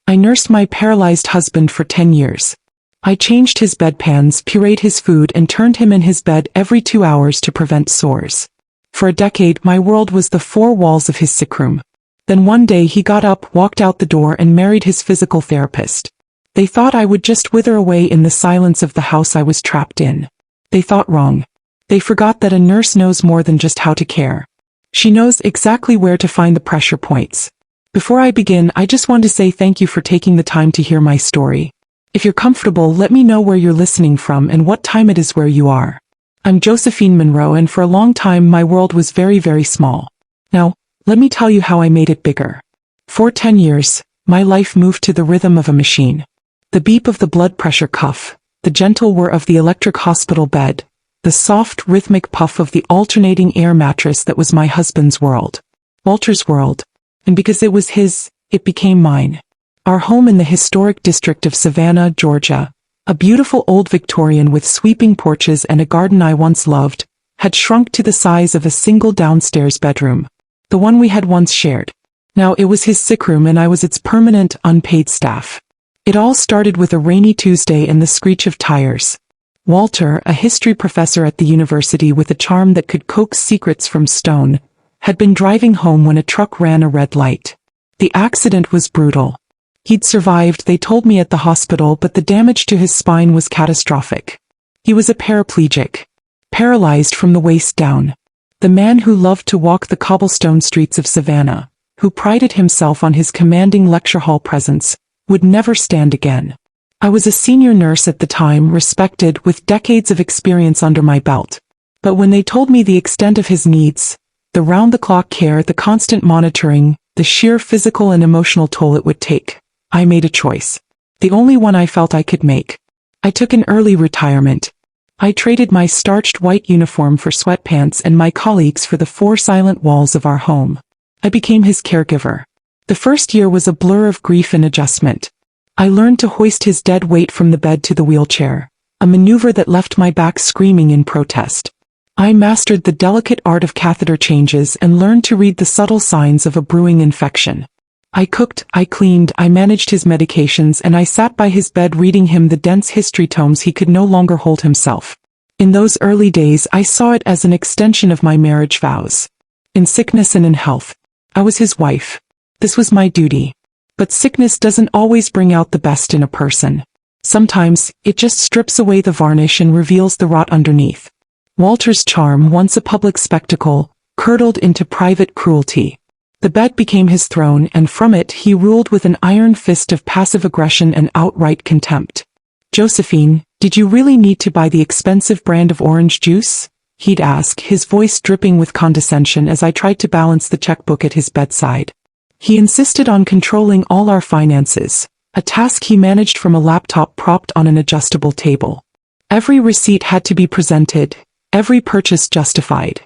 I nursed my paralyzed husband for 10 years. I changed his bedpans, pureed his food, and turned him in his bed every 2 hours to prevent sores. For a decade, my world was the four walls of his sickroom. Then one day he got up, walked out the door, and married his physical therapist. They thought I would just wither away in the silence of the house I was trapped in. They thought wrong. They forgot that a nurse knows more than just how to care. She knows exactly where to find the pressure points. Before I begin, I just want to say thank you for taking the time to hear my story. If you're comfortable, let me know where you're listening from and what time it is where you are. I'm Josephine Monroe, and for a long time my world was very, very small. Now, let me tell you how I made it bigger. For 10 years, my life moved to the rhythm of a machine. The beep of the blood pressure cuff, the gentle whir of the electric hospital bed, the soft, rhythmic puff of the alternating air mattress that was my husband's world. Walter's world. And because it was his, it became mine. Our home in the historic district of Savannah, Georgia, a beautiful old Victorian with sweeping porches and a garden I once loved, had shrunk to the size of a single downstairs bedroom, the one we had once shared. Now it was his sickroom and I was its permanent, unpaid staff. It all started with a rainy Tuesday and the screech of tires. Walter, a history professor at the university with a charm that could coax secrets from stone, had been driving home when a truck ran a red light. The accident was brutal. He'd survived, they told me at the hospital, but the damage to his spine was catastrophic. He was a paraplegic. Paralyzed from the waist down. The man who loved to walk the cobblestone streets of Savannah, who prided himself on his commanding lecture hall presence, would never stand again. I was a senior nurse at the time, respected, with decades of experience under my belt. But when they told me the extent of his needs, the round-the-clock care, the constant monitoring, the sheer physical and emotional toll it would take, I made a choice. The only one I felt I could make. I took an early retirement. I traded my starched white uniform for sweatpants and my colleagues for the four silent walls of our home. I became his caregiver. The first year was a blur of grief and adjustment. I learned to hoist his dead weight from the bed to the wheelchair, a maneuver that left my back screaming in protest. I mastered the delicate art of catheter changes and learned to read the subtle signs of a brewing infection. I cooked, I cleaned, I managed his medications, and I sat by his bed reading him the dense history tomes he could no longer hold himself. In those early days, I saw it as an extension of my marriage vows. In sickness and in health, I was his wife. This was my duty. But sickness doesn't always bring out the best in a person. Sometimes, it just strips away the varnish and reveals the rot underneath. Walter's charm, once a public spectacle, curdled into private cruelty. The bed became his throne, and from it he ruled with an iron fist of passive aggression and outright contempt. "Josephine, did you really need to buy the expensive brand of orange juice?" he'd ask, his voice dripping with condescension as I tried to balance the checkbook at his bedside. He insisted on controlling all our finances, a task he managed from a laptop propped on an adjustable table. Every receipt had to be presented, every purchase justified.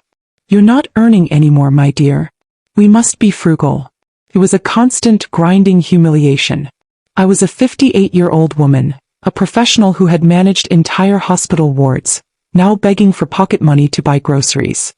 "You're not earning anymore, my dear. We must be frugal." It was a constant, grinding humiliation. I was a 58-year-old woman, a professional who had managed entire hospital wards, now begging for pocket money to buy groceries.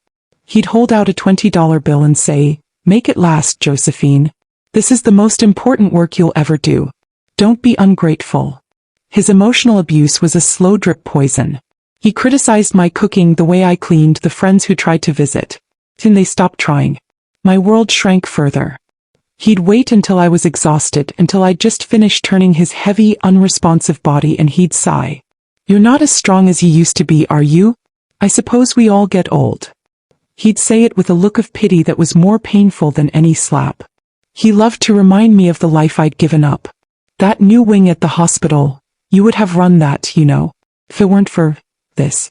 He'd hold out a $20 bill and say, "Make it last, Josephine. This is the most important work you'll ever do. Don't be ungrateful." His emotional abuse was a slow drip poison. He criticized my cooking, the way I cleaned, the friends who tried to visit. Then they stopped trying. My world shrank further. He'd wait until I was exhausted, until I'd just finished turning his heavy, unresponsive body, and he'd sigh. "You're not as strong as you used to be, are you? I suppose we all get old." He'd say it with a look of pity that was more painful than any slap. He loved to remind me of the life I'd given up. "That new wing at the hospital, you would have run that, you know, if it weren't for this."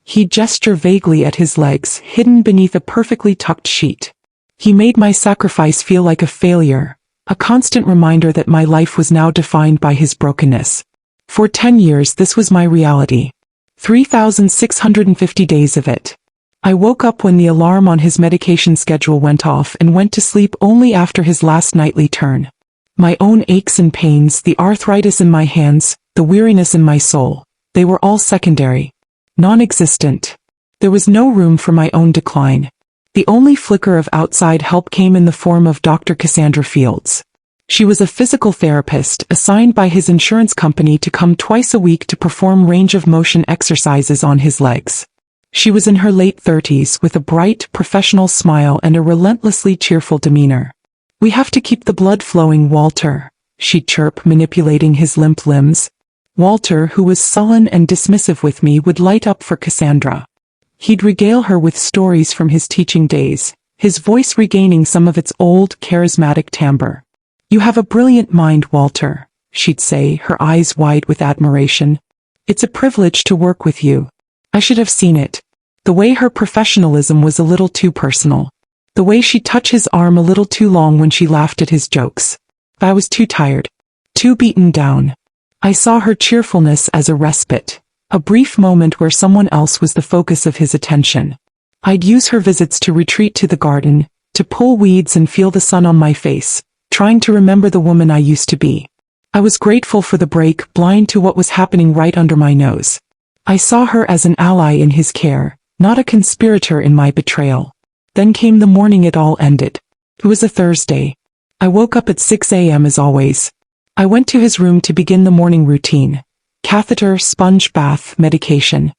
He'd gesture vaguely at his legs, hidden beneath a perfectly tucked sheet. He made my sacrifice feel like a failure, a constant reminder that my life was now defined by his brokenness. For 10 years this was my reality. 3,650 days of it. I woke up when the alarm on his medication schedule went off and went to sleep only after his last nightly turn. My own aches and pains, the arthritis in my hands, the weariness in my soul, they were all secondary. Non-existent. There was no room for my own decline. The only flicker of outside help came in the form of Dr. Cassandra Fields. She was a physical therapist assigned by his insurance company to come twice a week to perform range-of-motion exercises on his legs. She was in her late 30s with a bright, professional smile and a relentlessly cheerful demeanor. "We have to keep the blood flowing, Walter," she'd chirp, manipulating his limp limbs. Walter, who was sullen and dismissive with me, would light up for Cassandra. He'd regale her with stories from his teaching days, his voice regaining some of its old, charismatic timbre. "You have a brilliant mind, Walter," she'd say, her eyes wide with admiration. "It's a privilege to work with you." I should have seen it. The way her professionalism was a little too personal. The way she'd touch his arm a little too long when she laughed at his jokes. I was too tired. Too beaten down. I saw her cheerfulness as a respite. A brief moment where someone else was the focus of his attention. I'd use her visits to retreat to the garden, to pull weeds and feel the sun on my face, trying to remember the woman I used to be. I was grateful for the break, blind to what was happening right under my nose. I saw her as an ally in his care, not a conspirator in my betrayal. Then came the morning it all ended. It was a Thursday. I woke up at 6 a.m. as always. I went to his room to begin the morning routine. Catheter, sponge bath, medication.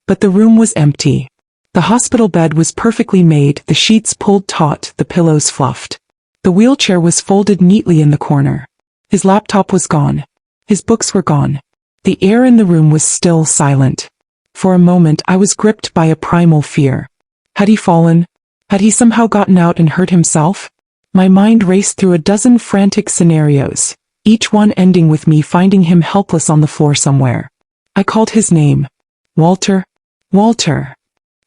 But the room was empty. The hospital bed was perfectly made, the sheets pulled taut, the pillows fluffed. The wheelchair was folded neatly in the corner. His laptop was gone. His books were gone. The air in the room was still silent. For a moment I was gripped by a primal fear. Had he fallen? Had he somehow gotten out and hurt himself? My mind raced through a dozen frantic scenarios, each one ending with me finding him helpless on the floor somewhere. I called his name. Walter? Walter.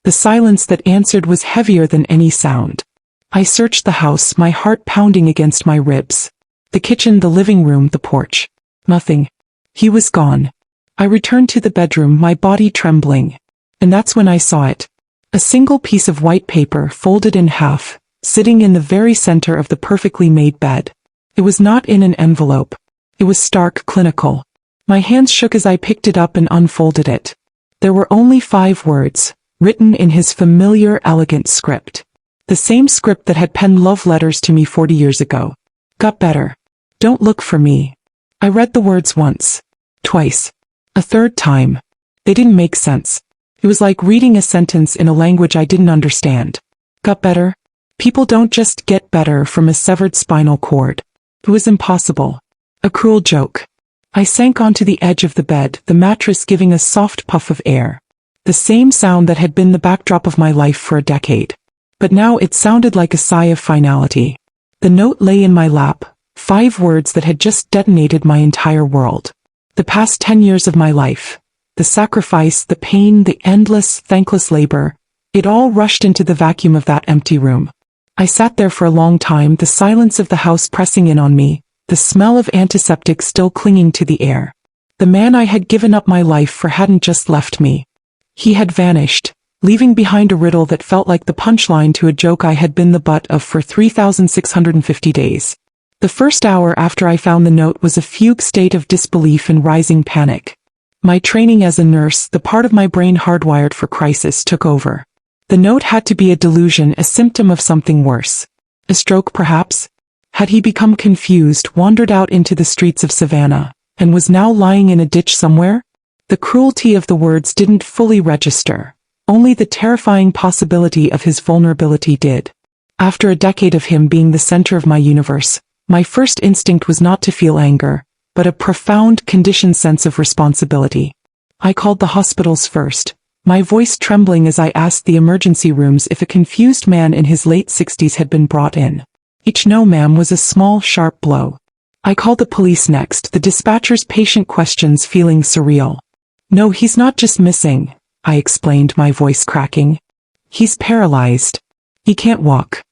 The silence that answered was heavier than any sound. I searched the house, my heart pounding against my ribs. The kitchen, the living room, the porch. Nothing. He was gone. I returned to the bedroom, my body trembling. And that's when I saw it. A single piece of white paper, folded in half, sitting in the very center of the perfectly made bed. It was not in an envelope. It was stark, clinical. My hands shook as I picked it up and unfolded it. There were only 5 words, written in his familiar, elegant script. The same script that had penned love letters to me 40 years ago. Got better. Don't look for me. I read the words once. Twice. A third time. They didn't make sense. It was like reading a sentence in a language I didn't understand. Got better? People don't just get better from a severed spinal cord. It was impossible. A cruel joke. I sank onto the edge of the bed, the mattress giving a soft puff of air. The same sound that had been the backdrop of my life for a decade. But now it sounded like a sigh of finality. The note lay in my lap, 5 words that had just detonated my entire world. The past 10 years of my life. The sacrifice, the pain, the endless, thankless labor. It all rushed into the vacuum of that empty room. I sat there for a long time, the silence of the house pressing in on me, the smell of antiseptic still clinging to the air. The man I had given up my life for hadn't just left me. He had vanished, leaving behind a riddle that felt like the punchline to a joke I had been the butt of for 3,650 days. The first hour after I found the note was a fugue state of disbelief and rising panic. My training as a nurse, the part of my brain hardwired for crisis, took over. The note had to be a delusion, a symptom of something worse. A stroke, perhaps? Had he become confused, wandered out into the streets of Savannah, and was now lying in a ditch somewhere? The cruelty of the words didn't fully register. Only the terrifying possibility of his vulnerability did. After a decade of him being the center of my universe, my first instinct was not to feel anger, but a profound, conditioned sense of responsibility. I called the hospitals first, my voice trembling as I asked the emergency rooms if a confused man in his late 60s had been brought in. Each "no ma'am" was a small, sharp blow. I called the police next, the dispatcher's patient questions feeling surreal. "No, he's not just missing," I explained, my voice cracking. "He's paralyzed. He can't walk.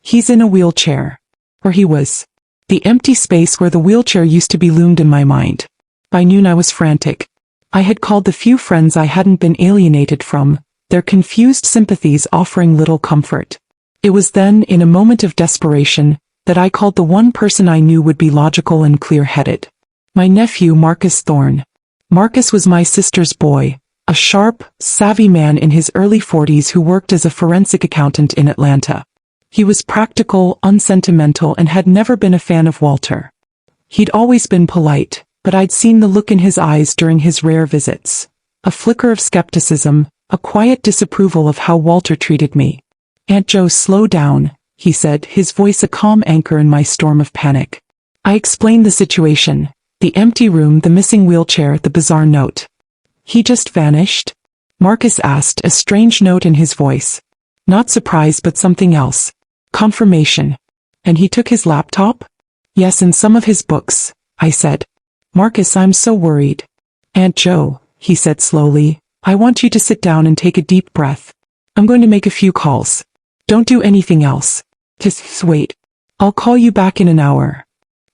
He's in a wheelchair." Or he was. The empty space where the wheelchair used to be loomed in my mind. By noon I was frantic. I had called the few friends I hadn't been alienated from, their confused sympathies offering little comfort. It was then, in a moment of desperation, that I called the one person I knew would be logical and clear-headed. My nephew, Marcus Thorne. Marcus was my sister's boy, a sharp, savvy man in his early 40s who worked as a forensic accountant in Atlanta. He was practical, unsentimental, and had never been a fan of Walter. He'd always been polite, but I'd seen the look in his eyes during his rare visits. A flicker of skepticism, a quiet disapproval of how Walter treated me. "Aunt Jo, slow down," he said, his voice a calm anchor in my storm of panic. I explained the situation. The empty room, the missing wheelchair, the bizarre note. "He just vanished?" Marcus asked, a strange note in his voice. Not surprise, but something else. Confirmation. "And he took his laptop?" "Yes, and some of his books," I said. "Marcus, I'm so worried." "Aunt Jo," he said slowly, "I want you to sit down and take a deep breath. I'm going to make a few calls. Don't do anything else. Just wait. I'll call you back in an hour."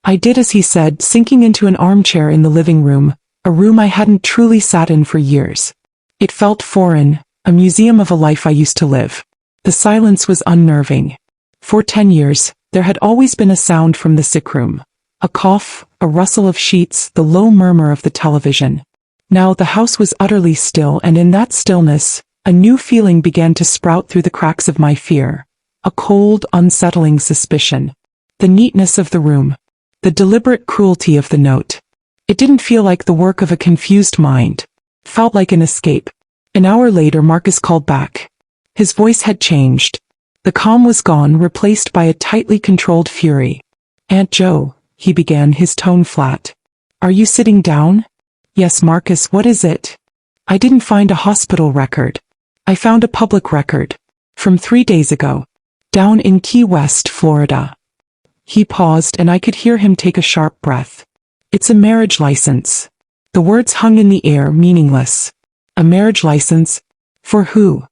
I did as he said, sinking into an armchair in the living room, a room I hadn't truly sat in for years. It felt foreign, a museum of a life I used to live. The silence was unnerving. For 10 years, there had always been a sound from the sickroom. A cough, a rustle of sheets, the low murmur of the television. Now the house was utterly still, and in that stillness, a new feeling began to sprout through the cracks of my fear. A cold, unsettling suspicion. The neatness of the room. The deliberate cruelty of the note. It didn't feel like the work of a confused mind. It felt like an escape. An hour later, Marcus called back. His voice had changed. The calm was gone, replaced by a tightly controlled fury. "Aunt Jo," he began, his tone flat. "Are you sitting down?" "Yes, Marcus, what is it?" "I didn't find a hospital record. I found a public record. From 3 days ago. Down in Key West, Florida." He paused, and I could hear him take a sharp breath. "It's a marriage license." The words hung in the air, meaningless. A marriage license? For who?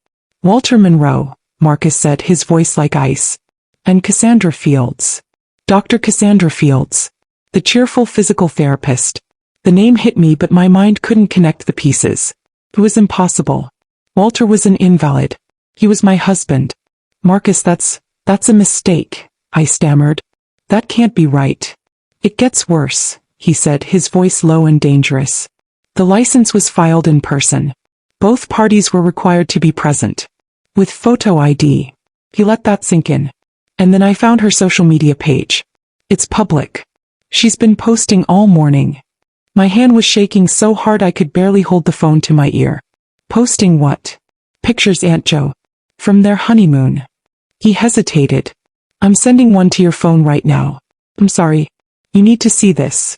"Walter Monroe," Marcus said, his voice like ice. "And Cassandra Fields. Dr. Cassandra Fields. The cheerful physical therapist." The name hit me, but my mind couldn't connect the pieces. It was impossible. Walter was an invalid. He was my husband. "Marcus, that's a mistake," I stammered. "That can't be right." "It gets worse," he said, his voice low and dangerous. "The license was filed in person. Both parties were required to be present. With photo ID. He let that sink in. And then I found her social media page. It's public. She's been posting all morning." My hand was shaking so hard I could barely hold the phone to my ear. "Posting what?" "Pictures, Aunt Jo. From their honeymoon." He hesitated. "I'm sending one to your phone right now. I'm sorry. You need to see this."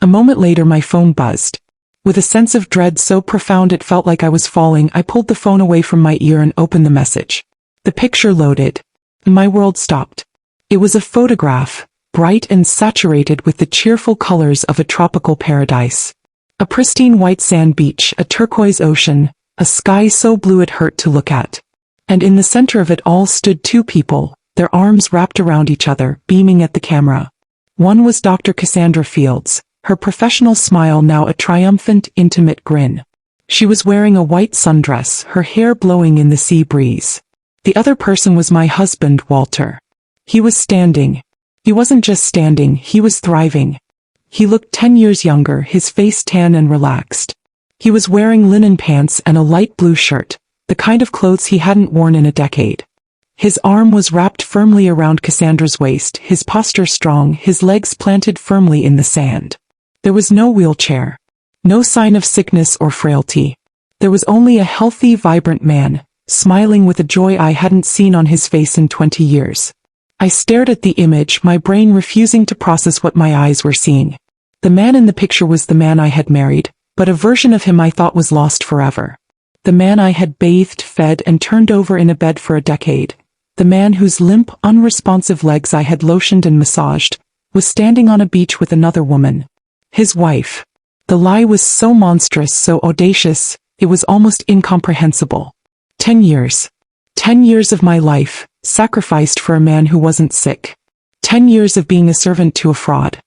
A moment later my phone buzzed. With a sense of dread so profound it felt like I was falling, I pulled the phone away from my ear and opened the message. The picture loaded. My world stopped. It was a photograph, bright and saturated with the cheerful colors of a tropical paradise. A pristine white sand beach, a turquoise ocean, a sky so blue it hurt to look at. And in the center of it all stood two people, their arms wrapped around each other, beaming at the camera. One was Dr. Cassandra Fields, her professional smile now a triumphant, intimate grin. She was wearing a white sundress, her hair blowing in the sea breeze. The other person was my husband, Walter. He was standing. He wasn't just standing, he was thriving. He looked 10 years younger, his face tan and relaxed. He was wearing linen pants and a light blue shirt, the kind of clothes he hadn't worn in a decade. His arm was wrapped firmly around Cassandra's waist, his posture strong, his legs planted firmly in the sand. There was no wheelchair. No sign of sickness or frailty. There was only a healthy, vibrant man, smiling with a joy I hadn't seen on his face in 20 years. I stared at the image, my brain refusing to process what my eyes were seeing. The man in the picture was the man I had married, but a version of him I thought was lost forever. The man I had bathed, fed, and turned over in a bed for a decade. The man whose limp, unresponsive legs I had lotioned and massaged, was standing on a beach with another woman. His wife. The lie was so monstrous, so audacious, it was almost incomprehensible. 10 years. 10 years of my life, sacrificed for a man who wasn't sick. 10 years of being a servant to a fraud.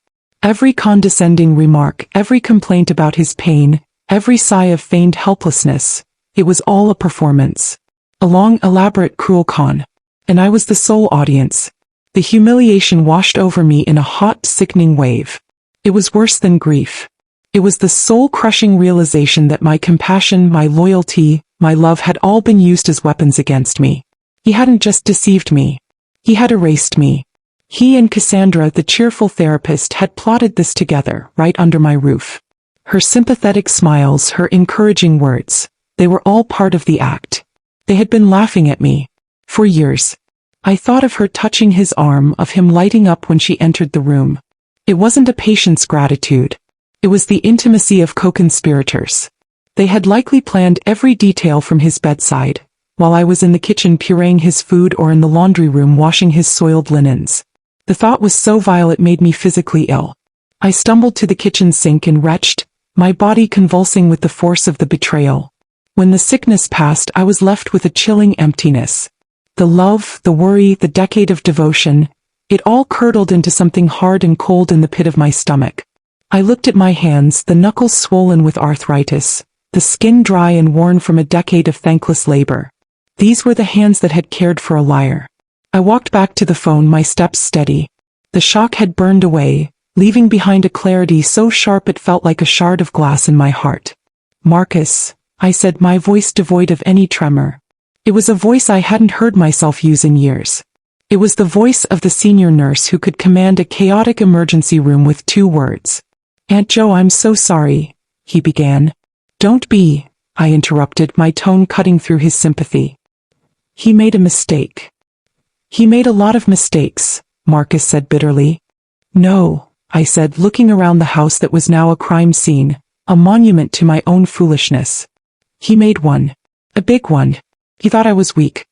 Every condescending remark, every complaint about his pain, every sigh of feigned helplessness, it was all a performance. A long, elaborate, cruel con. And I was the sole audience. The humiliation washed over me in a hot, sickening wave. It was worse than grief. It was the soul-crushing realization that my compassion, my loyalty, my love had all been used as weapons against me. He hadn't just deceived me. He had erased me. He and Cassandra, the cheerful therapist, had plotted this together, right under my roof. Her sympathetic smiles, her encouraging words, they were all part of the act. They had been laughing at me. For years. I thought of her touching his arm, of him lighting up when she entered the room. It wasn't a patient's gratitude. It was the intimacy of co-conspirators. They had likely planned every detail from his bedside, while I was in the kitchen pureeing his food or in the laundry room washing his soiled linens. The thought was so vile it made me physically ill. I stumbled to the kitchen sink and retched, my body convulsing with the force of the betrayal. When the sickness passed, I was left with a chilling emptiness. The love, the worry, the decade of devotion, it all curdled into something hard and cold in the pit of my stomach. I looked at my hands, the knuckles swollen with arthritis, the skin dry and worn from a decade of thankless labor. These were the hands that had cared for a liar. I walked back to the phone, my steps steady. The shock had burned away, leaving behind a clarity so sharp it felt like a shard of glass in my heart. "Marcus," I said, my voice devoid of any tremor. It was a voice I hadn't heard myself use in years. It was the voice of the senior nurse who could command a chaotic emergency room with 2 words. "Aunt Jo, I'm so sorry," he began. "Don't be," I interrupted, my tone cutting through his sympathy. "He made a mistake." "He made a lot of mistakes," Marcus said bitterly. "No," I said, looking around the house that was now a crime scene, a monument to my own foolishness. "He made one. A big one. He thought I was weak.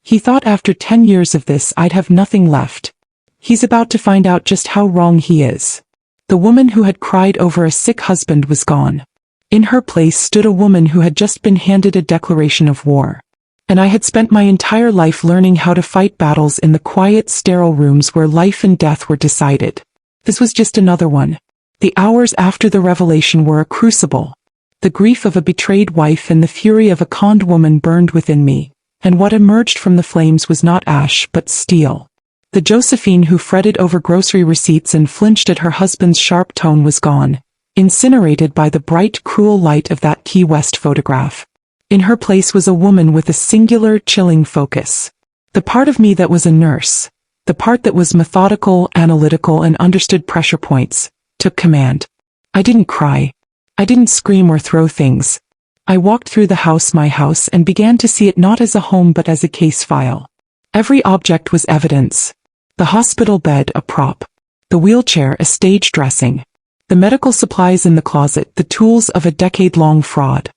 He thought after 10 years of this I'd have nothing left. He's about to find out just how wrong he is." The woman who had cried over a sick husband was gone. In her place stood a woman who had just been handed a declaration of war. And I had spent my entire life learning how to fight battles in the quiet, sterile rooms where life and death were decided. This was just another one. The hours after the revelation were a crucible. The grief of a betrayed wife and the fury of a conned woman burned within me, and what emerged from the flames was not ash but steel. The Josephine who fretted over grocery receipts and flinched at her husband's sharp tone was gone, incinerated by the bright, cruel light of that Key West photograph. In her place was a woman with a singular, chilling focus. The part of me that was a nurse, the part that was methodical, analytical, and understood pressure points, took command. I didn't cry. I didn't scream or throw things. I walked through the house, my house, and began to see it not as a home but as a case file. Every object was evidence. The hospital bed, a prop. The wheelchair, a stage dressing. The medical supplies in the closet, the tools of a decade-long fraud.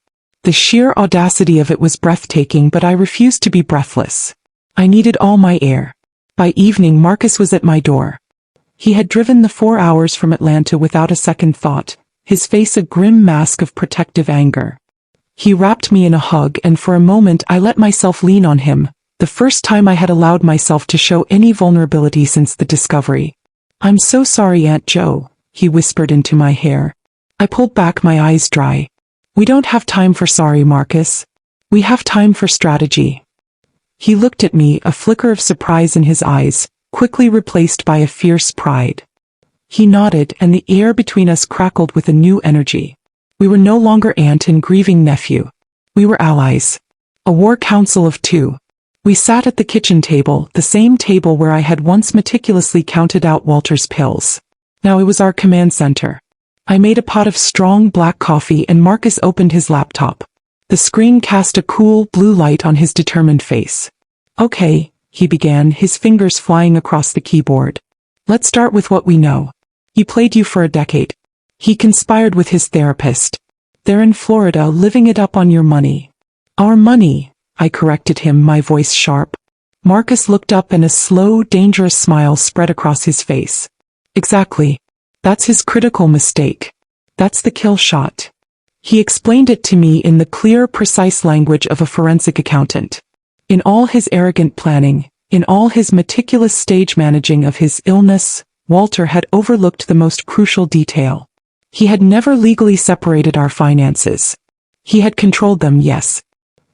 The sheer audacity of it was breathtaking, but I refused to be breathless. I needed all my air. By evening, Marcus was at my door. He had driven the 4 hours from Atlanta without a second thought, his face a grim mask of protective anger. He wrapped me in a hug, and for a moment I let myself lean on him, the first time I had allowed myself to show any vulnerability since the discovery. "I'm so sorry, Aunt Jo," he whispered into my hair. I pulled back, my eyes dry. "We don't have time for sorry, Marcus. We have time for strategy." He looked at me, a flicker of surprise in his eyes, quickly replaced by a fierce pride. He nodded, and the air between us crackled with a new energy. We were no longer aunt and grieving nephew. We were allies. A war council of 2. We sat at the kitchen table, the same table where I had once meticulously counted out Walter's pills. Now it was our command center. I made a pot of strong black coffee and Marcus opened his laptop. The screen cast a cool blue light on his determined face. "Okay," he began, his fingers flying across the keyboard. "Let's start with what we know. He played you for a decade. He conspired with his therapist. They're in Florida living it up on your money." "Our money," I corrected him, my voice sharp. Marcus looked up and a slow, dangerous smile spread across his face. "Exactly. That's his critical mistake. That's the kill shot." He explained it to me in the clear, precise language of a forensic accountant. In all his arrogant planning, in all his meticulous stage managing of his illness, Walter had overlooked the most crucial detail. He had never legally separated our finances. He had controlled them, yes.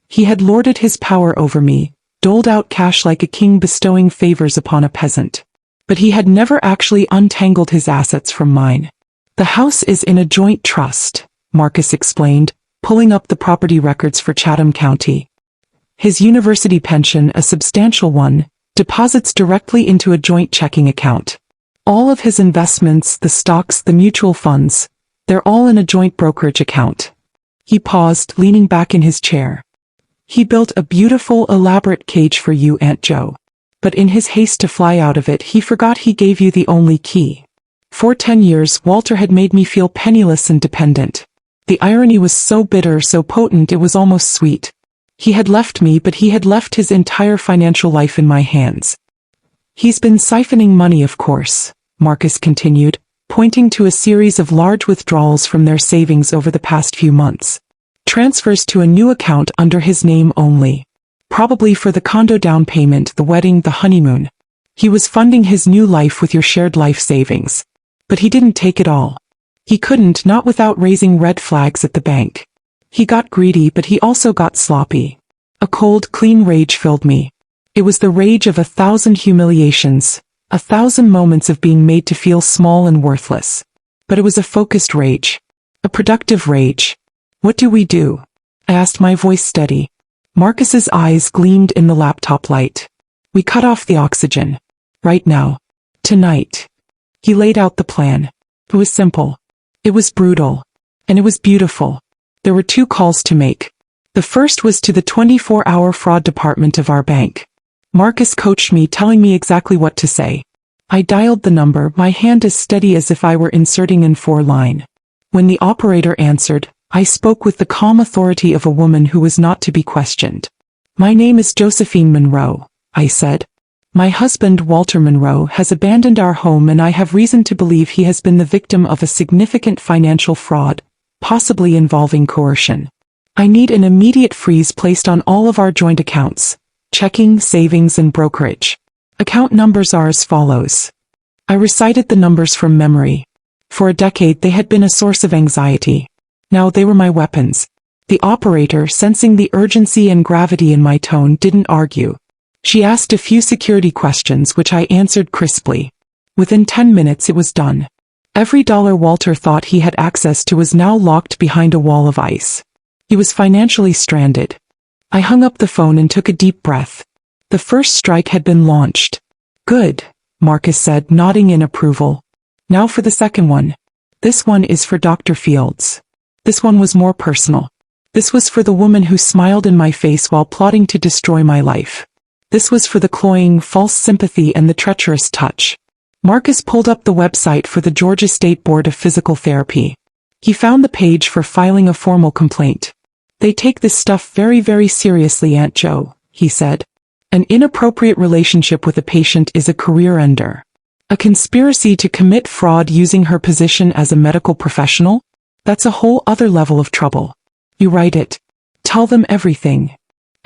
He had lorded his power over me, doled out cash like a king bestowing favors upon a peasant. But he had never actually untangled his assets from mine. "The house is in a joint trust," Marcus explained, pulling up the property records for Chatham County. "His university pension, a substantial one, deposits directly into a joint checking account. All of his investments, the stocks, the mutual funds, they're all in a joint brokerage account. He paused, leaning back in his chair. He built a beautiful, elaborate cage for you, Aunt Jo. But in his haste to fly out of it, he forgot he gave you the only key. For 10 years, Walter had made me feel penniless and dependent. The irony was so bitter, so potent, it was almost sweet. He had left me, but he had left his entire financial life in my hands. He's been siphoning money, of course, Marcus continued, pointing to a series of large withdrawals from their savings over the past few months. Transfers to a new account under his name only. Probably for the condo down payment, the wedding, the honeymoon. He was funding his new life with your shared life savings. But he didn't take it all. He couldn't, not without raising red flags at the bank. He got greedy, but he also got sloppy. A cold, clean rage filled me. It was the rage of 1,000 humiliations, 1,000 moments of being made to feel small and worthless. But it was a focused rage. A productive rage. What do we do? I asked, my voice steady. Marcus's eyes gleamed in the laptop light. We cut off the oxygen. Right now. Tonight. He laid out the plan. It was simple. It was brutal. And it was beautiful. There were 2 calls to make. The first was to the 24-hour fraud department of our bank. Marcus coached me, telling me exactly what to say. I dialed the number, my hand as steady as if I were inserting in 4-line. When the operator answered, I spoke with the calm authority of a woman who was not to be questioned. My name is Josephine Monroe, I said. My husband, Walter Monroe, has abandoned our home, and I have reason to believe he has been the victim of a significant financial fraud, possibly involving coercion. I need an immediate freeze placed on all of our joint accounts, checking, savings, and brokerage. Account numbers are as follows. I recited the numbers from memory. For a decade they had been a source of anxiety. Now they were my weapons. The operator, sensing the urgency and gravity in my tone, didn't argue. She asked a few security questions which I answered crisply. Within 10 minutes it was done. Every dollar Walter thought he had access to was now locked behind a wall of ice. He was financially stranded. I hung up the phone and took a deep breath. The first strike had been launched. Good, Marcus said, nodding in approval. Now for the second one. This one is for Dr. Fields. This one was more personal. This was for the woman who smiled in my face while plotting to destroy my life. This was for the cloying, false sympathy and the treacherous touch. Marcus pulled up the website for the Georgia State Board of Physical Therapy. He found the page for filing a formal complaint. They take this stuff very, very seriously, Aunt Jo, he said. An inappropriate relationship with a patient is a career ender. A conspiracy to commit fraud using her position as a medical professional? That's a whole other level of trouble. You write it. Tell them everything.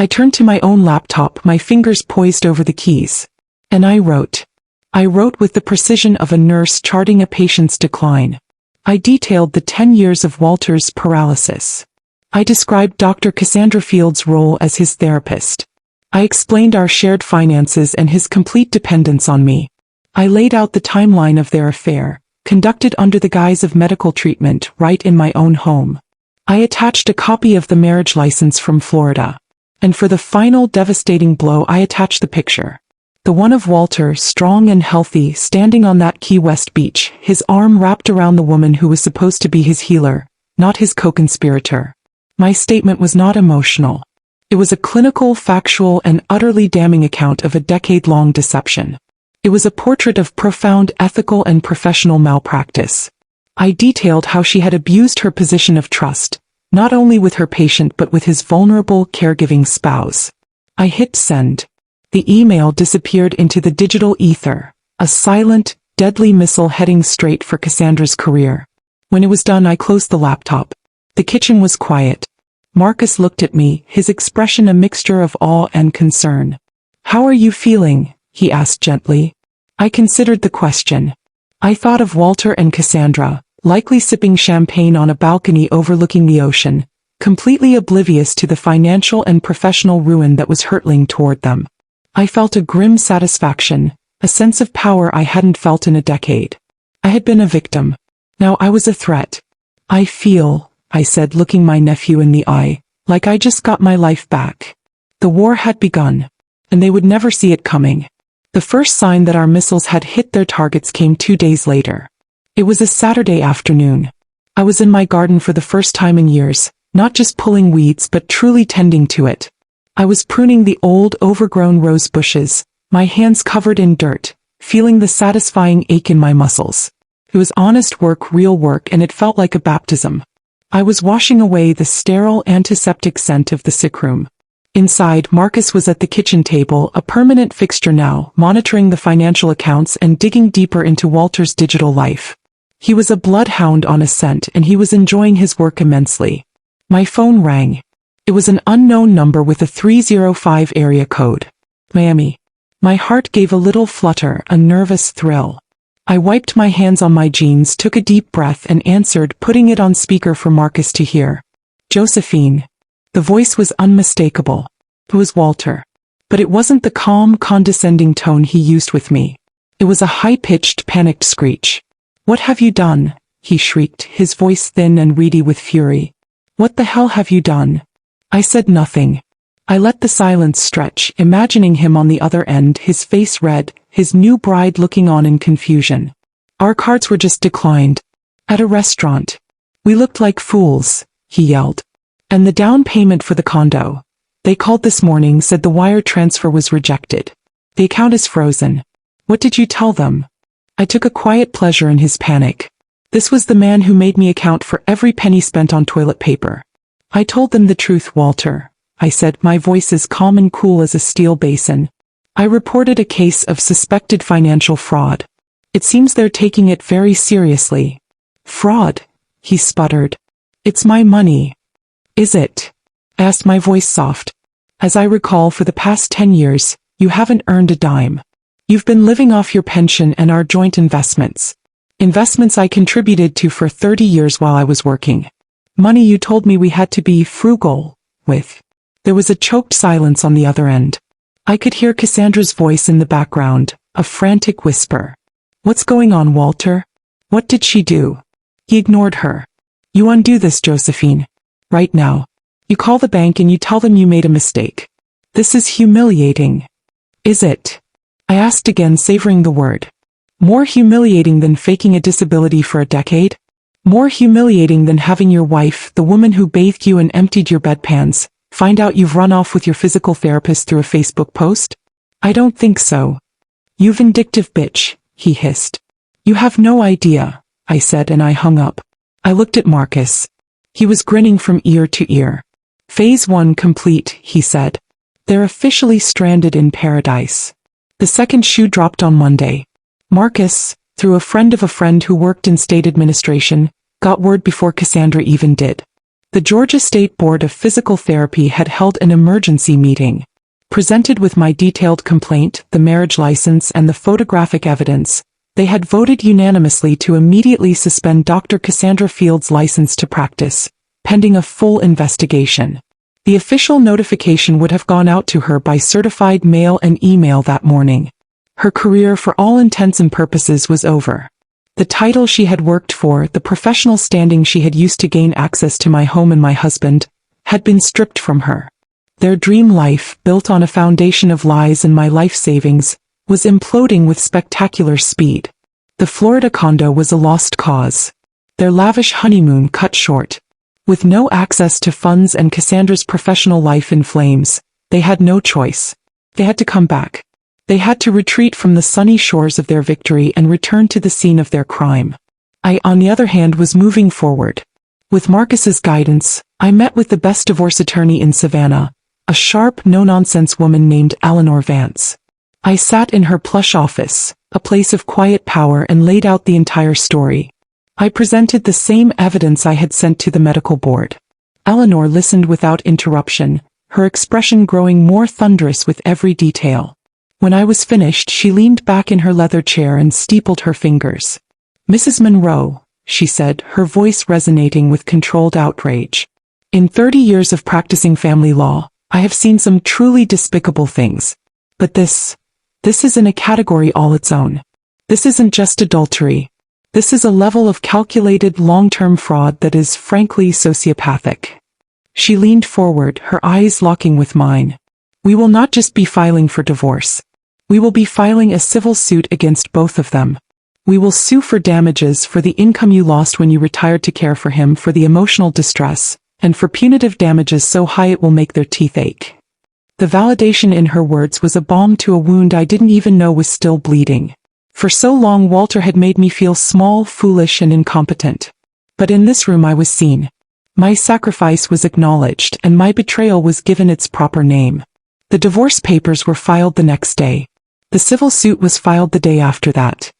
I turned to my own laptop, my fingers poised over the keys. And I wrote. I wrote with the precision of a nurse charting a patient's decline. I detailed the 10 years of Walter's paralysis. I described Dr. Cassandra Fields' role as his therapist. I explained our shared finances and his complete dependence on me. I laid out the timeline of their affair, conducted under the guise of medical treatment right in my own home. I attached a copy of the marriage license from Florida. And for the final devastating blow, I attached the picture. The one of Walter, strong and healthy, standing on that Key West beach, his arm wrapped around the woman who was supposed to be his healer, not his co-conspirator. My statement was not emotional. It was a clinical, factual, and utterly damning account of a decade-long deception. It was a portrait of profound ethical and professional malpractice. I detailed how she had abused her position of trust, not only with her patient but with his vulnerable, caregiving spouse. I hit send. The email disappeared into the digital ether, a silent, deadly missile heading straight for Cassandra's career. When it was done, I closed the laptop. The kitchen was quiet. Marcus looked at me, his expression a mixture of awe and concern. "How are you feeling?" he asked gently. I considered the question. I thought of Walter and Cassandra, likely sipping champagne on a balcony overlooking the ocean, completely oblivious to the financial and professional ruin that was hurtling toward them. I felt a grim satisfaction, a sense of power I hadn't felt in a decade. I had been a victim. Now I was a threat. I feel, I said, looking my nephew in the eye, like I just got my life back. The war had begun, and they would never see it coming. The first sign that our missiles had hit their targets came 2 days later. It was a Saturday afternoon. I was in my garden for the first time in years, not just pulling weeds but truly tending to it. I was pruning the old, overgrown rose bushes, my hands covered in dirt, feeling the satisfying ache in my muscles. It was honest work, real work, and it felt like a baptism. I was washing away the sterile, antiseptic scent of the sickroom. Inside, Marcus was at the kitchen table, a permanent fixture now, monitoring the financial accounts and digging deeper into Walter's digital life. He was a bloodhound on ascent, and he was enjoying his work immensely. My phone rang. It was an unknown number with a 305 area code. Miami. My heart gave a little flutter, a nervous thrill. I wiped my hands on my jeans, took a deep breath, and answered, putting it on speaker for Marcus to hear. Josephine. The voice was unmistakable. It was Walter. But it wasn't the calm, condescending tone he used with me. It was a high-pitched, panicked screech. "What have you done?" he shrieked, his voice thin and reedy with fury. "What the hell have you done?" I said nothing. I let the silence stretch, imagining him on the other end, his face red, his new bride looking on in confusion. Our cards were just declined. At a restaurant. We looked like fools, he yelled. And the down payment for the condo. They called this morning, said the wire transfer was rejected. The account is frozen. What did you tell them? I took a quiet pleasure in his panic. This was the man who made me account for every penny spent on toilet paper. I told them the truth, Walter, I said, my voice as calm and cool as a steel basin. I reported a case of suspected financial fraud. It seems they're taking it very seriously. Fraud, he sputtered. It's my money. Is it? I asked, my voice soft. As I recall, for the past 10 years, you haven't earned a dime. You've been living off your pension and our joint investments. Investments I contributed to for 30 years while I was working. Money you told me we had to be frugal with. There was a choked silence on the other end. I could hear Cassandra's voice in the background, a frantic whisper. What's going on, Walter? What did she do? He ignored her. You undo this, Josephine. Right now. You call the bank and you tell them you made a mistake. This is humiliating. Is it? I asked again, savoring the word. More humiliating than faking a disability for a decade? More humiliating than having your wife, the woman who bathed you and emptied your bedpans, find out you've run off with your physical therapist through a Facebook post? I don't think so. You vindictive bitch, he hissed. You have no idea, I said, and I hung up. I looked at Marcus. He was grinning from ear to ear. Phase 1 complete, he said. They're officially stranded in paradise. The second shoe dropped on Monday. Marcus, through a friend of a friend who worked in state administration, got word before Cassandra even did. The Georgia State Board of Physical Therapy had held an emergency meeting. Presented with my detailed complaint, the marriage license, and the photographic evidence, they had voted unanimously to immediately suspend Dr. Cassandra Field's license to practice, pending a full investigation. The official notification would have gone out to her by certified mail and email that morning. Her career, for all intents and purposes, was over. The title she had worked for, the professional standing she had used to gain access to my home and my husband, had been stripped from her. Their dream life, built on a foundation of lies and my life savings, was imploding with spectacular speed. The Florida condo was a lost cause. Their lavish honeymoon cut short. With no access to funds and Cassandra's professional life in flames, they had no choice. They had to come back. They had to retreat from the sunny shores of their victory and return to the scene of their crime. I, on the other hand, was moving forward. With Marcus's guidance, I met with the best divorce attorney in Savannah, a sharp, no-nonsense woman named Eleanor Vance. I sat in her plush office, a place of quiet power, and laid out the entire story. I presented the same evidence I had sent to the medical board. Eleanor listened without interruption, her expression growing more thunderous with every detail. When I was finished, she leaned back in her leather chair and steepled her fingers. Mrs. Monroe, she said, her voice resonating with controlled outrage. In 30 years of practicing family law, I have seen some truly despicable things. But this is in a category all its own. This isn't just adultery. This is a level of calculated long-term fraud that is frankly sociopathic. She leaned forward, her eyes locking with mine. We will not just be filing for divorce. We will be filing a civil suit against both of them. We will sue for damages for the income you lost when you retired to care for him, for the emotional distress, and for punitive damages so high it will make their teeth ache. The validation in her words was a balm to a wound I didn't even know was still bleeding. For so long Walter had made me feel small, foolish, and incompetent. But in this room I was seen. My sacrifice was acknowledged, and my betrayal was given its proper name. The divorce papers were filed the next day. The civil suit was filed the day after that.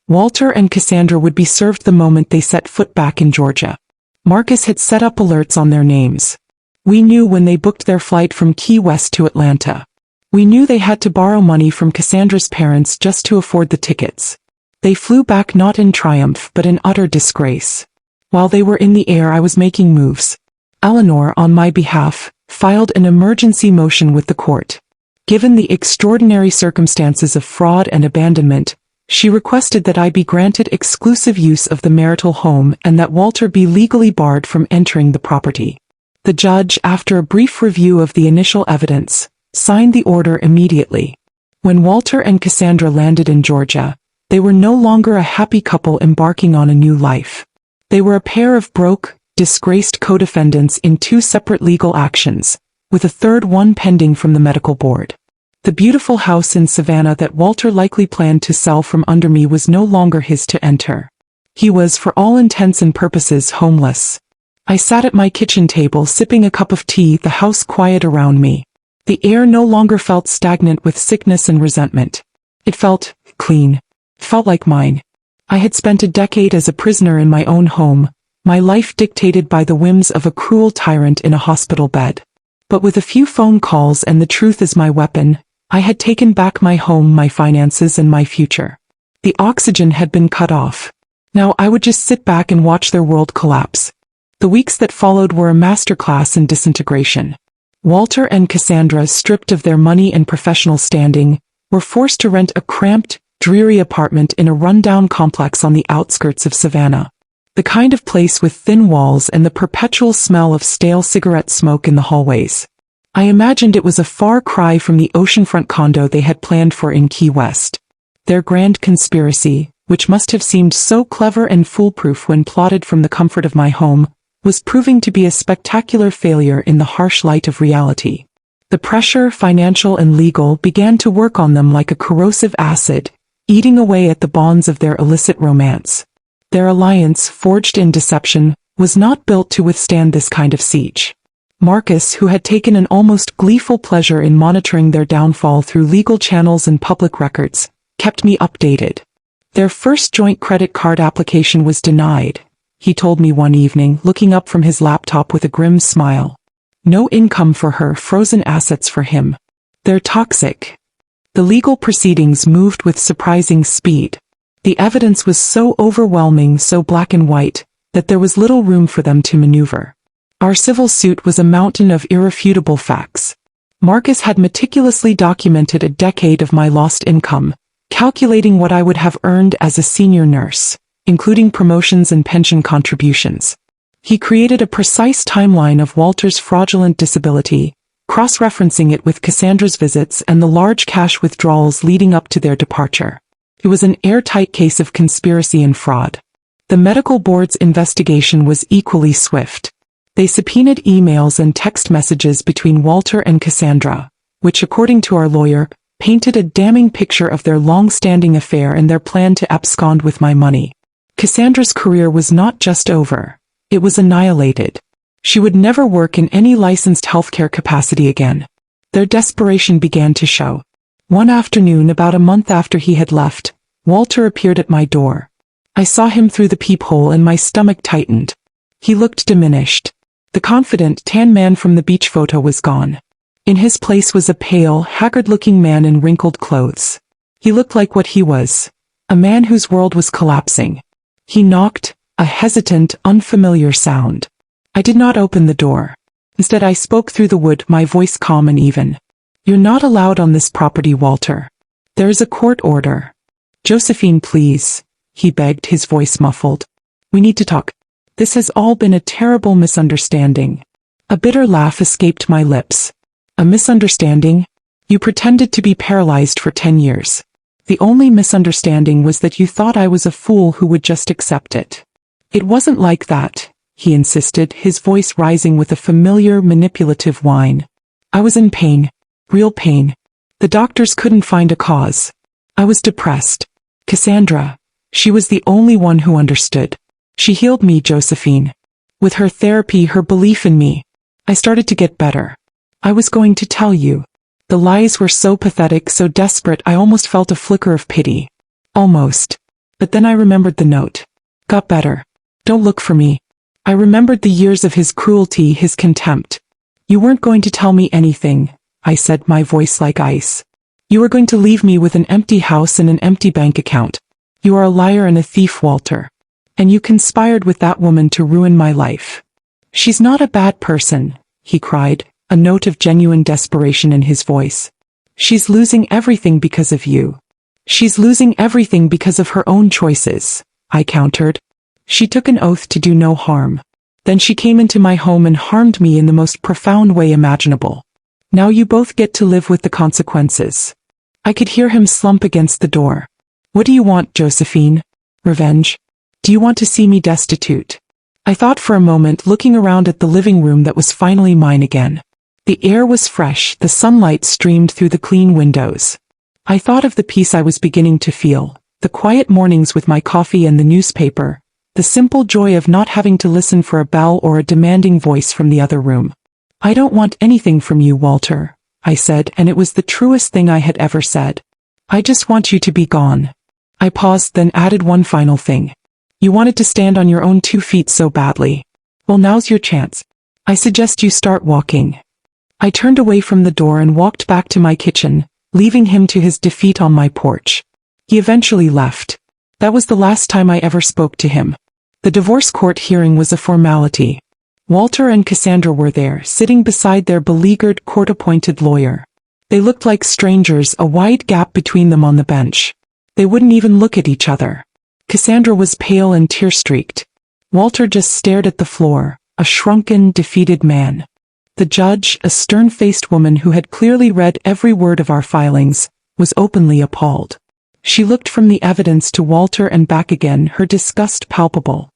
Walter and Cassandra would be served the moment they set foot back in Georgia. Marcus had set up alerts on their names. We knew when they booked their flight from Key West to Atlanta. We knew they had to borrow money from Cassandra's parents just to afford the tickets. They flew back not in triumph but in utter disgrace. While they were in the air I was making moves. Eleanor, on my behalf, filed an emergency motion with the court. Given the extraordinary circumstances of fraud and abandonment, she requested that I be granted exclusive use of the marital home and that Walter be legally barred from entering the property. The judge, after a brief review of the initial evidence, signed the order immediately. When Walter and Cassandra landed in Georgia, they were no longer a happy couple embarking on a new life. They were a pair of broke, disgraced co-defendants in two separate legal actions, with a third one pending from the medical board. The beautiful house in Savannah that Walter likely planned to sell from under me was no longer his to enter. He was, for all intents and purposes, homeless. I sat at my kitchen table sipping a cup of tea, the house quiet around me. The air no longer felt stagnant with sickness and resentment. It felt clean. Felt like mine. I had spent a decade as a prisoner in my own home, my life dictated by the whims of a cruel tyrant in a hospital bed. But with a few phone calls and the truth as my weapon, I had taken back my home, my finances, and my future. The oxygen had been cut off. Now I would just sit back and watch their world collapse. The weeks that followed were a masterclass in disintegration. Walter and Cassandra, stripped of their money and professional standing, were forced to rent a cramped, dreary apartment in a rundown complex on the outskirts of Savannah. The kind of place with thin walls and the perpetual smell of stale cigarette smoke in the hallways. I imagined it was a far cry from the oceanfront condo they had planned for in Key West. Their grand conspiracy, which must have seemed so clever and foolproof when plotted from the comfort of my home, was proving to be a spectacular failure in the harsh light of reality. The pressure, financial and legal, began to work on them like a corrosive acid, eating away at the bonds of their illicit romance. Their alliance, forged in deception, was not built to withstand this kind of siege. Marcus, who had taken an almost gleeful pleasure in monitoring their downfall through legal channels and public records, kept me updated. Their first joint credit card application was denied, he told me one evening, looking up from his laptop with a grim smile. No income for her, frozen assets for him. They're toxic. The legal proceedings moved with surprising speed. The evidence was so overwhelming, so black and white, that there was little room for them to maneuver. Our civil suit was a mountain of irrefutable facts. Marcus had meticulously documented a decade of my lost income, calculating what I would have earned as a senior nurse, including promotions and pension contributions. He created a precise timeline of Walter's fraudulent disability, cross-referencing it with Cassandra's visits and the large cash withdrawals leading up to their departure. It was an airtight case of conspiracy and fraud. The medical board's investigation was equally swift. They subpoenaed emails and text messages between Walter and Cassandra, which, according to our lawyer, painted a damning picture of their long-standing affair and their plan to abscond with my money. Cassandra's career was not just over. It was annihilated. She would never work in any licensed healthcare capacity again. Their desperation began to show. One afternoon, about a month after he had left, Walter appeared at my door. I saw him through the peephole and my stomach tightened. He looked diminished. The confident, tan man from the beach photo was gone. In his place was a pale, haggard-looking man in wrinkled clothes. He looked like what he was, a man whose world was collapsing. He knocked, a hesitant, unfamiliar sound. I did not open the door. Instead, I spoke through the wood, my voice calm and even. "You're not allowed on this property, Walter. There is a court order." "Josephine, please," he begged, his voice muffled. "We need to talk. This has all been a terrible misunderstanding." A bitter laugh escaped my lips. "A misunderstanding? You pretended to be paralyzed for 10 years. The only misunderstanding was that you thought I was a fool who would just accept it. It wasn't like that, he insisted, his voice rising with a familiar, manipulative whine. I was in pain. Real pain. The doctors couldn't find a cause. I was depressed. Cassandra. She was the only one who understood. She healed me, Josephine. With her therapy, her belief in me, I started to get better. I was going to tell you. The lies were so pathetic, so desperate, I almost felt a flicker of pity. Almost. But then I remembered the note. Got better. Don't look for me. I remembered the years of his cruelty, his contempt. You weren't going to tell me anything, I said, my voice like ice. You were going to leave me with an empty house and an empty bank account. You are a liar and a thief, Walter. And you conspired with that woman to ruin my life. She's not a bad person, he cried, a note of genuine desperation in his voice. She's losing everything because of you. She's losing everything because of her own choices, I countered. She took an oath to do no harm. Then she came into my home and harmed me in the most profound way imaginable. Now you both get to live with the consequences. I could hear him slump against the door. What do you want, Josephine? Revenge? Do you want to see me destitute? I thought for a moment, looking around at the living room that was finally mine again. The air was fresh, the sunlight streamed through the clean windows. I thought of the peace I was beginning to feel, the quiet mornings with my coffee and the newspaper, the simple joy of not having to listen for a bell or a demanding voice from the other room. I don't want anything from you, Walter, I said, and it was the truest thing I had ever said. I just want you to be gone. I paused, then added one final thing. You wanted to stand on your own 2 feet so badly. Well, now's your chance. I suggest you start walking. I turned away from the door and walked back to my kitchen, leaving him to his defeat on my porch. He eventually left. That was the last time I ever spoke to him. The divorce court hearing was a formality. Walter and Cassandra were there, sitting beside their beleaguered court-appointed lawyer. They looked like strangers, a wide gap between them on the bench. They wouldn't even look at each other. Cassandra was pale and tear-streaked. Walter just stared at the floor, a shrunken, defeated man. The judge, a stern-faced woman who had clearly read every word of our filings, was openly appalled. She looked from the evidence to Walter and back again, her disgust palpable.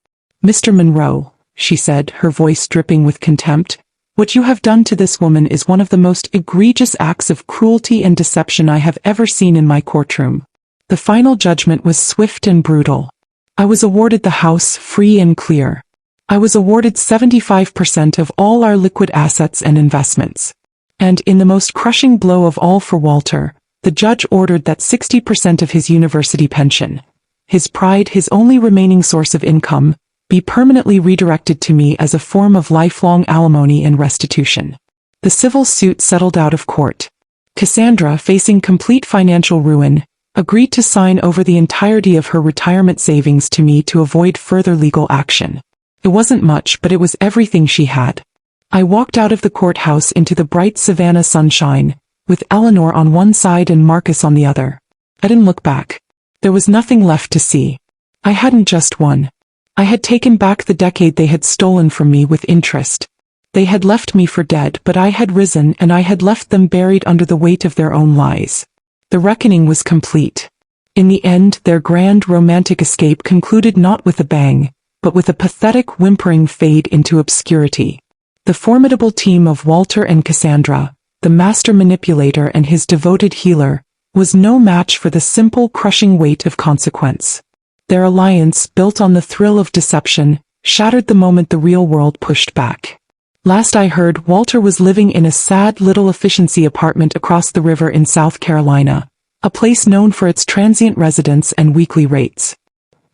Mr. Monroe, she said, her voice dripping with contempt, what you have done to this woman is one of the most egregious acts of cruelty and deception I have ever seen in my courtroom. The final judgment was swift and brutal. I was awarded the house free and clear. I was awarded 75% of all our liquid assets and investments. And in the most crushing blow of all for Walter, the judge ordered that 60% of his university pension, his pride, his only remaining source of income, be permanently redirected to me as a form of lifelong alimony and restitution. The civil suit settled out of court. Cassandra, facing complete financial ruin, agreed to sign over the entirety of her retirement savings to me to avoid further legal action. It wasn't much, but it was everything she had. I walked out of the courthouse into the bright Savannah sunshine, with Eleanor on one side and Marcus on the other. I didn't look back. There was nothing left to see. I hadn't just won. I had taken back the decade they had stolen from me with interest. They had left me for dead, but I had risen and I had left them buried under the weight of their own lies. The reckoning was complete. In the end, their grand romantic escape concluded not with a bang, but with a pathetic whimpering fade into obscurity. The formidable team of Walter and Cassandra, the master manipulator and his devoted healer, was no match for the simple crushing weight of consequence. Their alliance, built on the thrill of deception, shattered the moment the real world pushed back. Last I heard, Walter was living in a sad little efficiency apartment across the river in South Carolina, a place known for its transient residents and weekly rates.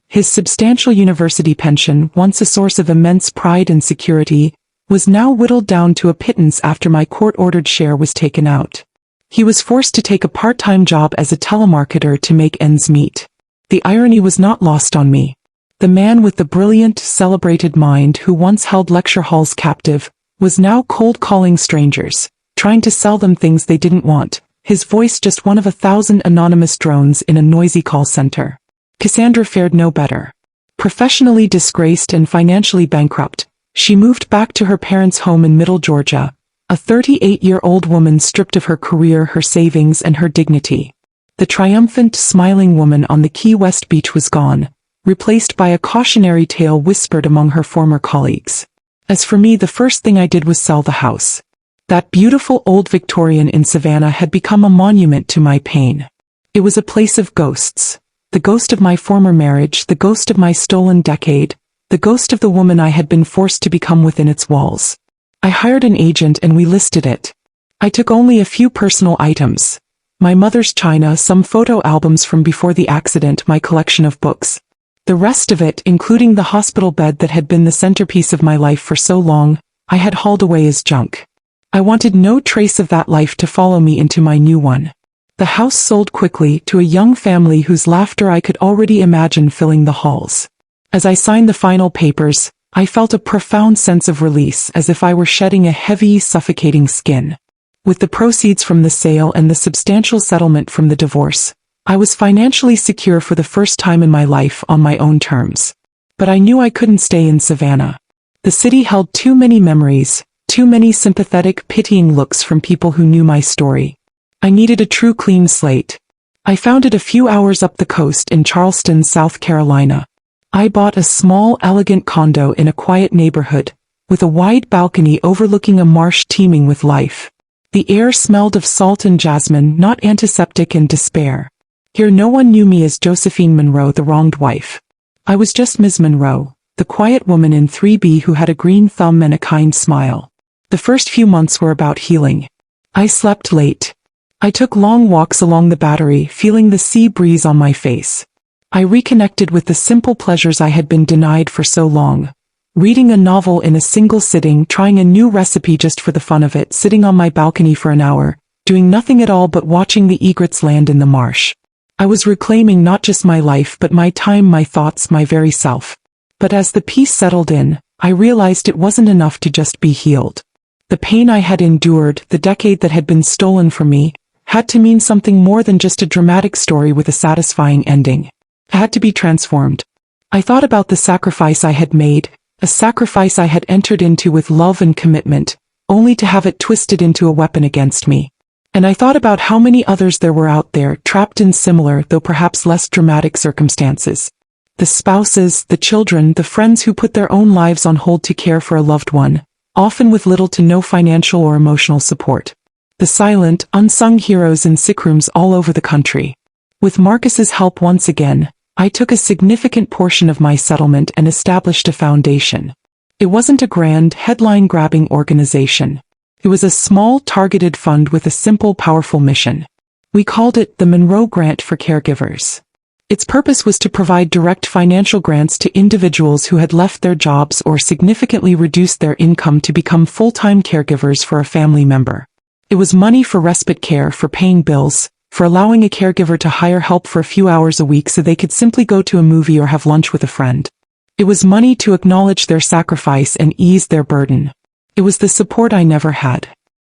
His substantial university pension, once a source of immense pride and security, was now whittled down to a pittance after my court-ordered share was taken out. He was forced to take a part-time job as a telemarketer to make ends meet. The irony was not lost on me. The man with the brilliant, celebrated mind who once held lecture halls captive, was now cold-calling strangers, trying to sell them things they didn't want, his voice just one of 1,000 anonymous drones in a noisy call center. Cassandra fared no better. Professionally disgraced and financially bankrupt, she moved back to her parents' home in Middle Georgia, A 38-year-old woman stripped of her career, her savings, and her dignity. The triumphant, smiling woman on the Key West beach was gone, replaced by a cautionary tale whispered among her former colleagues. As for me, the first thing I did was sell the house. That beautiful old Victorian in Savannah had become a monument to my pain. It was a place of ghosts. The ghost of my former marriage, the ghost of my stolen decade, the ghost of the woman I had been forced to become within its walls. I hired an agent and we listed it. I took only a few personal items. My mother's china, some photo albums from before the accident, my collection of books. The rest of it, including the hospital bed that had been the centerpiece of my life for so long, I had hauled away as junk. I wanted no trace of that life to follow me into my new one. The house sold quickly to a young family whose laughter I could already imagine filling the halls. As I signed the final papers, I felt a profound sense of release, as if I were shedding a heavy, suffocating skin. With the proceeds from the sale and the substantial settlement from the divorce, I was financially secure for the first time in my life on my own terms. But I knew I couldn't stay in Savannah. The city held too many memories, too many sympathetic, pitying looks from people who knew my story. I needed a true clean slate. I found it a few hours up the coast in Charleston, South Carolina. I bought a small, elegant condo in a quiet neighborhood, with a wide balcony overlooking a marsh teeming with life. The air smelled of salt and jasmine, not antiseptic and despair. Here no one knew me as Josephine Monroe, the wronged wife. I was just Ms. Monroe, the quiet woman in 3B who had a green thumb and a kind smile. The first few months were about healing. I slept late. I took long walks along the Battery, feeling the sea breeze on my face. I reconnected with the simple pleasures I had been denied for so long. Reading a novel in a single sitting, trying a new recipe just for the fun of it, sitting on my balcony for an hour, doing nothing at all but watching the egrets land in the marsh. I was reclaiming not just my life but my time, my thoughts, my very self. But as the peace settled in, I realized it wasn't enough to just be healed. The pain I had endured, the decade that had been stolen from me, had to mean something more than just a dramatic story with a satisfying ending. It had to be transformed. I thought about the sacrifice I had made, a sacrifice I had entered into with love and commitment, only to have it twisted into a weapon against me. And I thought about how many others there were out there, trapped in similar, though perhaps less dramatic circumstances. The spouses, the children, the friends who put their own lives on hold to care for a loved one, often with little to no financial or emotional support. The silent, unsung heroes in sickrooms all over the country. With Marcus's help once again, I took a significant portion of my settlement and established a foundation. It wasn't a grand, headline-grabbing organization. It was a small, targeted fund with a simple, powerful mission. We called it the Monroe Grant for Caregivers. Its purpose was to provide direct financial grants to individuals who had left their jobs or significantly reduced their income to become full-time caregivers for a family member. It was money for respite care, for paying bills, for allowing a caregiver to hire help for a few hours a week so they could simply go to a movie or have lunch with a friend. It was money to acknowledge their sacrifice and ease their burden. It was the support I never had.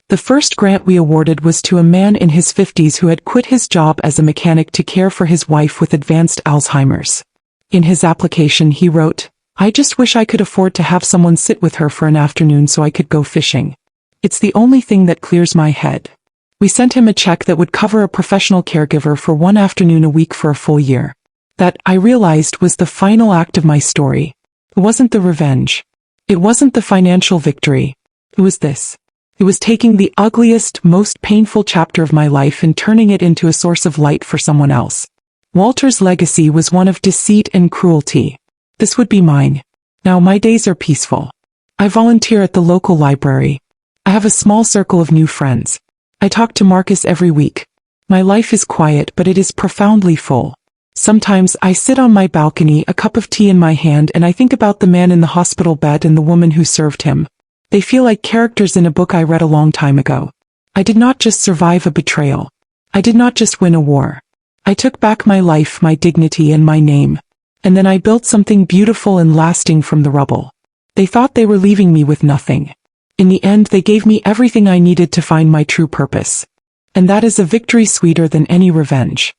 The first grant we awarded was to a man in his 50s who had quit his job as a mechanic to care for his wife with advanced Alzheimer's. In his application he wrote, "I just wish I could afford to have someone sit with her for an afternoon so I could go fishing. It's the only thing that clears my head." We sent him a check that would cover a professional caregiver for one afternoon a week for a full year. That, I realized, was the final act of my story. It wasn't the revenge. It wasn't the financial victory. It was this. It was taking the ugliest, most painful chapter of my life and turning it into a source of light for someone else. Walter's legacy was one of deceit and cruelty. This would be mine. Now my days are peaceful. I volunteer at the local library. I have a small circle of new friends. I talk to Marcus every week. My life is quiet, but it is profoundly full. Sometimes I sit on my balcony, a cup of tea in my hand, and I think about the man in the hospital bed and the woman who served him. They feel like characters in a book I read a long time ago. I did not just survive a betrayal. I did not just win a war. I took back my life, my dignity, and my name. And then I built something beautiful and lasting from the rubble. They thought they were leaving me with nothing. In the end, they gave me everything I needed to find my true purpose. And that is a victory sweeter than any revenge.